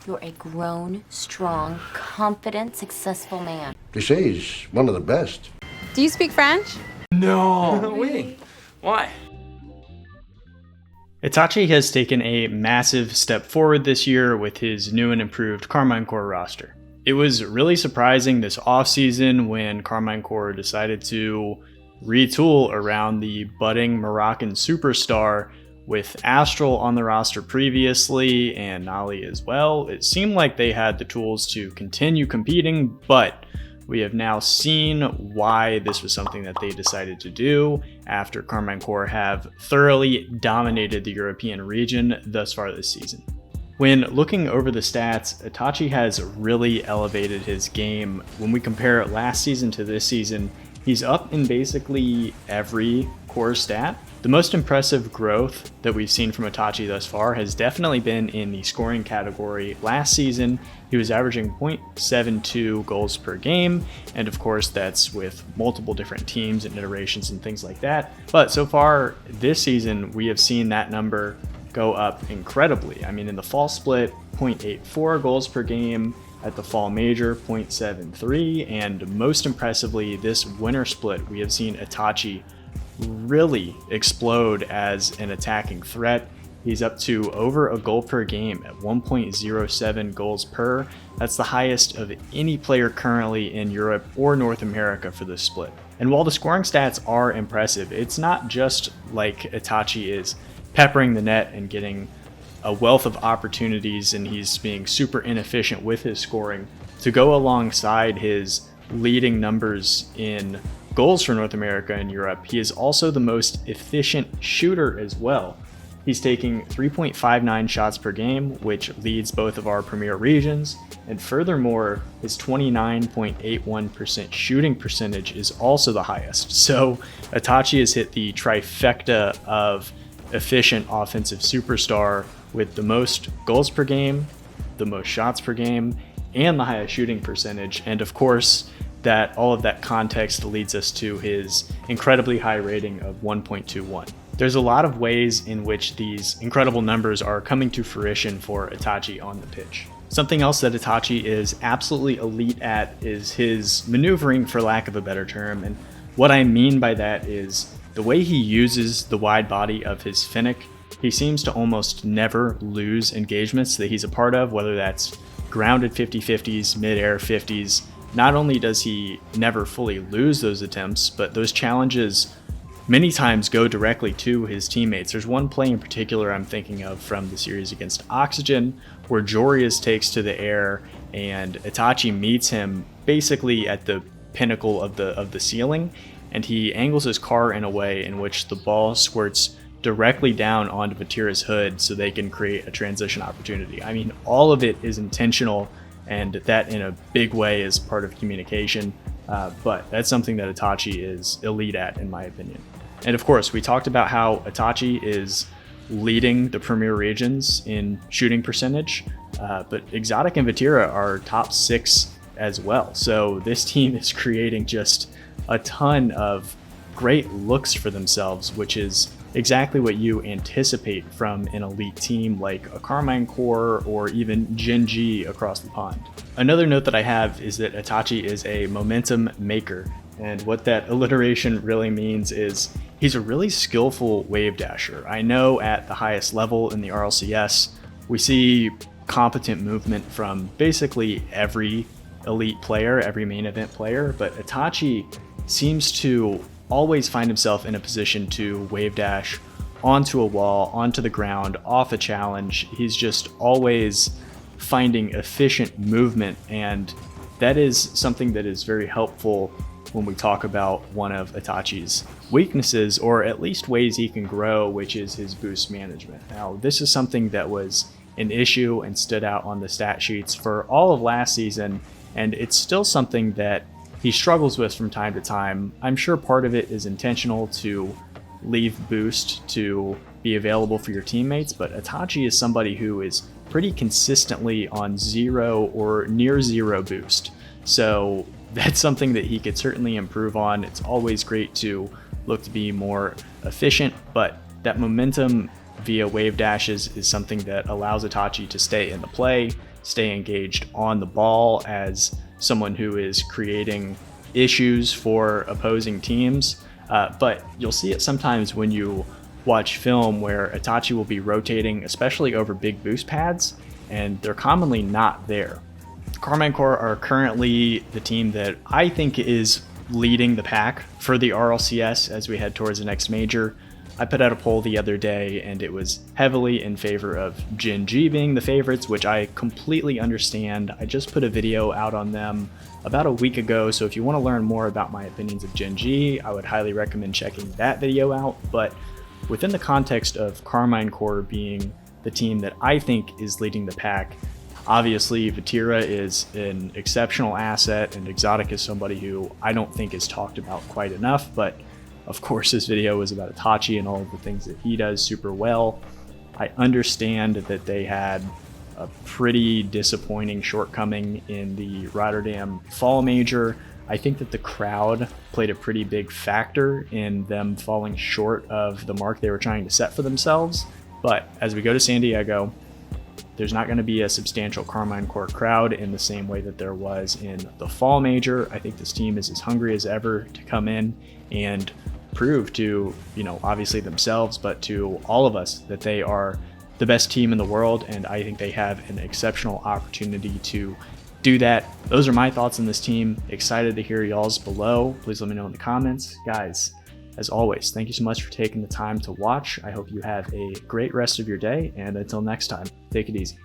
You're a grown, strong, confident, successful man. They say he's one of the best. Do you speak French? No. Wait. Why? Itachi has taken a massive step forward this year with his new and improved Karmine Corp roster. It was really surprising this offseason when Karmine Corp decided to retool around the budding Moroccan superstar with Astral on the roster previously and Nali as well. It seemed like they had the tools to continue competing, but we have now seen why this was something that they decided to do after Karmine Corp have thoroughly dominated the European region thus far this season. When looking over the stats, Itachi has really elevated his game. When we compare last season to this season, he's up in basically every core stat. The most impressive growth that we've seen from Itachi thus far has definitely been in the scoring category. Last season, he was averaging 0.72 goals per game, and of course that's with multiple different teams and iterations and things like that. But so far this season, we have seen that number go up incredibly. I mean, in the fall split, 0.84 goals per game, at the fall major, 0.73, and most impressively, this winter split, we have seen Itachi really explode as an attacking threat. He's up to over a goal per game at 1.07 goals per. That's the highest of any player currently in Europe or North America for this split. And while the scoring stats are impressive, it's not just like Itachi is peppering the net and getting a wealth of opportunities and he's being super inefficient with his scoring. To go alongside his leading numbers in goals for North America and Europe, he is also the most efficient shooter as well. He's taking 3.59 shots per game, which leads both of our premier regions, and furthermore, his 29.81% shooting percentage is also the highest. So Itachi has hit the trifecta of efficient offensive superstar with the most goals per game, the most shots per game, and the highest shooting percentage. And of course, that all of that context leads us to his incredibly high rating of 1.21. There's a lot of ways in which these incredible numbers are coming to fruition for Itachi on the pitch. Something else that Itachi is absolutely elite at is his maneuvering, for lack of a better term. And what I mean by that is the way he uses the wide body of his Finnick. He seems to almost never lose engagements that he's a part of, whether that's grounded 50-50s, mid-air 50s. Not only does he never fully lose those attempts, but those challenges many times go directly to his teammates. There's one play in particular I'm thinking of from the series against Oxygen where Jorius takes to the air and Itachi meets him basically at the pinnacle of the ceiling, and he angles his car in a way in which the ball squirts directly down onto Vatira's hood so they can create a transition opportunity. I mean, all of it is intentional, and that in a big way is part of communication, but that's something that Itachi is elite at, in my opinion. And of course, we talked about how Itachi is leading the premier regions in shooting percentage, but Exotic and Vatira are top 6 as well. So this team is creating just a ton of great looks for themselves, which is exactly what you anticipate from an elite team like a Karmine Corp or even Gen.G across the pond. Another note that I have is that Itachi is a momentum maker, and what that alliteration really means is he's a really skillful wave dasher. I know at the highest level in the RLCS, we see competent movement from basically every elite player, every main event player, but Itachi seems to always find himself in a position to wave dash onto a wall, onto the ground, off a challenge. He's just always finding efficient movement, and that is something that is very helpful when we talk about one of Itachi's weaknesses, or at least ways he can grow, which is his boost management. Now, this is something that was an issue and stood out on the stat sheets for all of last season, and it's still something that he struggles with from time to time. I'm sure part of it is intentional to leave boost to be available for your teammates, but Itachi is somebody who is pretty consistently on 0 or near 0 boost. So that's something that he could certainly improve on. It's always great to look to be more efficient, but that momentum via wave dashes is something that allows Itachi to stay in the play, stay engaged on the ball as someone who is creating issues for opposing teams. But you'll see it sometimes when you watch film where Itachi will be rotating, especially over big boost pads, and they're commonly not there. Karmine Corp are currently the team that I think is leading the pack for the RLCS as we head towards the next major. I put out a poll the other day and it was heavily in favor of Gen G being the favorites, which I completely understand. I just put a video out on them about a week ago, so if you want to learn more about my opinions of Gen G, I would highly recommend checking that video out. But within the context of Karmine Corp being the team that I think is leading the pack, obviously Vatira is an exceptional asset, and Exotic is somebody who I don't think is talked about quite enough, but of course this video was about Itachi and all of the things that he does super well. I understand that they had a pretty disappointing shortcoming in the Rotterdam Fall Major. I think that the crowd played a pretty big factor in them falling short of the mark they were trying to set for themselves. But as we go to San Diego, there's not going to be a substantial Karmine Corp crowd in the same way that there was in the Fall Major. I think this team is as hungry as ever to come in and prove to, obviously themselves, but to all of us that they are the best team in the world, and I think they have an exceptional opportunity to do that. Those are my thoughts on this team. Excited to hear y'all's below. Please let me know in the comments. Guys, as always, thank you so much for taking the time to watch. I hope you have a great rest of your day, and until next time, take it easy.